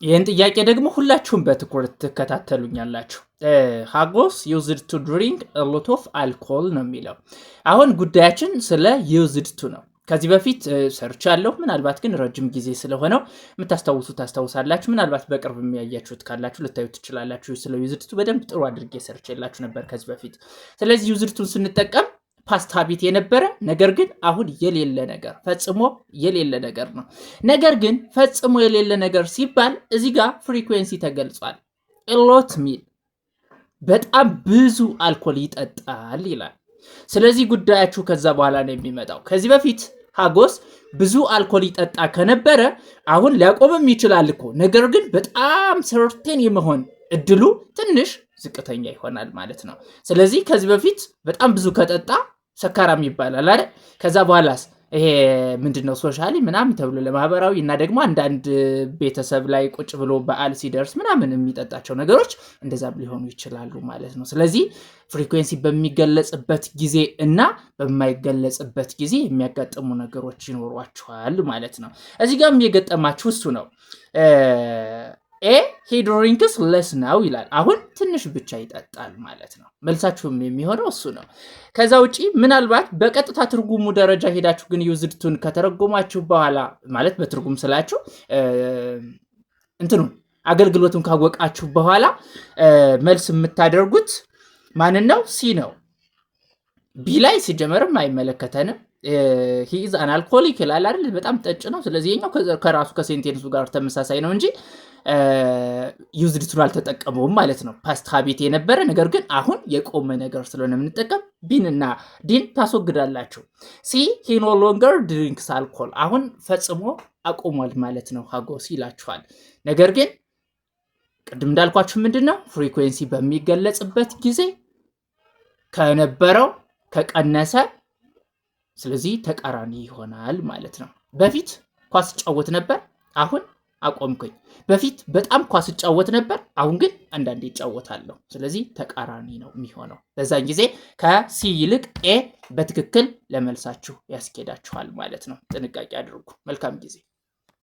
ይህን ጥያቄ ደግሞ ሁላችሁም በትኩረት ትከታተሉኛላችሁ። ሃጎስ ዩዝድ ቱ ድሪንክ ሎት ኦፍ አልኮል ነው የሚለው። አሁን ጉዳያችን ስለ ዩዝድ ቱ ነው። ከዚህ በፊት ሰርቻለሁ። ምናልባት ግን ረጅም ጊዜ ስለሆነው የምታስታውሱ ታስታውሳላችሁ። ምናልባት በቅርብ የሚያያችሁት ካላችሁ ልታዩት ትችላላችሁ። ስለ ዩዝድ ቱ በደንብ ጥሩ አድርጌ ሰርቼላችሁ ነበር ከዚህ በፊት። ስለዚህ ዩዝድ ቱን ስንጠቀም ፓስት ሀቢት የነበረ ነገር ግን አሁን የሌለ ነገር ፈጽሞ የሌለ ነገር ነው። ነገር ግን ፈጽሞ የሌለ ነገር ሲባል እዚህ ጋር ፍሪኩዌንሲ ተገልጿል። ኤሎት ሚል በጣም ብዙ አልኮል ይጠጣል ይላል። ስለዚህ ጉዳያችሁ ከዛ በኋላ ነው የሚመጣው። ከዚህ በፊት ሃጎስ ብዙ አልኮል ይጠጣ ከነበረ አሁን ሊያቆምም ይችላል እኮ፣ ነገር ግን በጣም ሰርቴን የመሆን እድሉ ትንሽ ዝቅተኛ ይሆናል ማለት ነው። ስለዚህ ከዚህ በፊት በጣም ብዙ ከጠጣ ሰካራም ይባላል አይደል? ከዛ በኋላስ ይሄ ምንድነው ሶሻሊ ምናምን ተብሎ ለማህበራዊ እና ደግሞ አንዳንድ ቤተሰብ ላይ ቁጭ ብሎ በዓል ሲደርስ ምናምን የሚጠጣቸው ነገሮች እንደዛም ሊሆኑ ይችላሉ ማለት ነው። ስለዚህ ፍሪኩዌንሲ በሚገለጽበት ጊዜ እና በማይገለጽበት ጊዜ የሚያጋጥሙ ነገሮች ይኖሯቸዋል ማለት ነው። እዚህ ጋርም የገጠማችሁ እሱ ነው። ሂ ድሪንክስ ለስ ነው ይላል። አሁን ትንሽ ብቻ ይጠጣል ማለት ነው። መልሳችሁም የሚሆነው እሱ ነው። ከዛ ውጪ ምናልባት በቀጥታ ትርጉሙ ደረጃ ሄዳችሁ ግን ዩዝድቱን ከተረጎማችሁ በኋላ ማለት በትርጉም ስላችሁ እንትኑን አገልግሎቱን ካወቃችሁ በኋላ መልስ የምታደርጉት ማንን ነው? ሲ ነው። ቢ ላይ ሲጀመርም አይመለከተንም። ሂ ኢዝ አን አልኮሊክ ይላል አይደል? በጣም ጠጭ ነው። ስለዚህ የኛው ከራሱ ከሴንቴንሱ ጋር ተመሳሳይ ነው እንጂ ዩዝድ ቱ አልተጠቀመውም ማለት ነው። ፓስት ሀቢት የነበረ ነገር ግን አሁን የቆመ ነገር ስለሆነ የምንጠቀም ቢን እና ዲን ታስወግዳላችሁ። ሲ ሂ ኖ ሎንገር ድሪንክስ አልኮል አሁን ፈጽሞ አቆሟል ማለት ነው ሃጎስ ይላችኋል። ነገር ግን ቅድም እንዳልኳችሁ ምንድን ነው ፍሪኩዌንሲ በሚገለጽበት ጊዜ ከነበረው ከቀነሰ ስለዚህ ተቃራኒ ይሆናል ማለት ነው። በፊት ኳስ ጫወት ነበር፣ አሁን አቆምኩኝ። በፊት በጣም ኳስ ጫወት ነበር፣ አሁን ግን አንዳንዴ እጫወታለሁ። ስለዚህ ተቃራኒ ነው የሚሆነው። በዛን ጊዜ ከሲ ይልቅ ኤ በትክክል ለመልሳችሁ ያስኬዳችኋል ማለት ነው። ጥንቃቄ አድርጉ። መልካም ጊዜ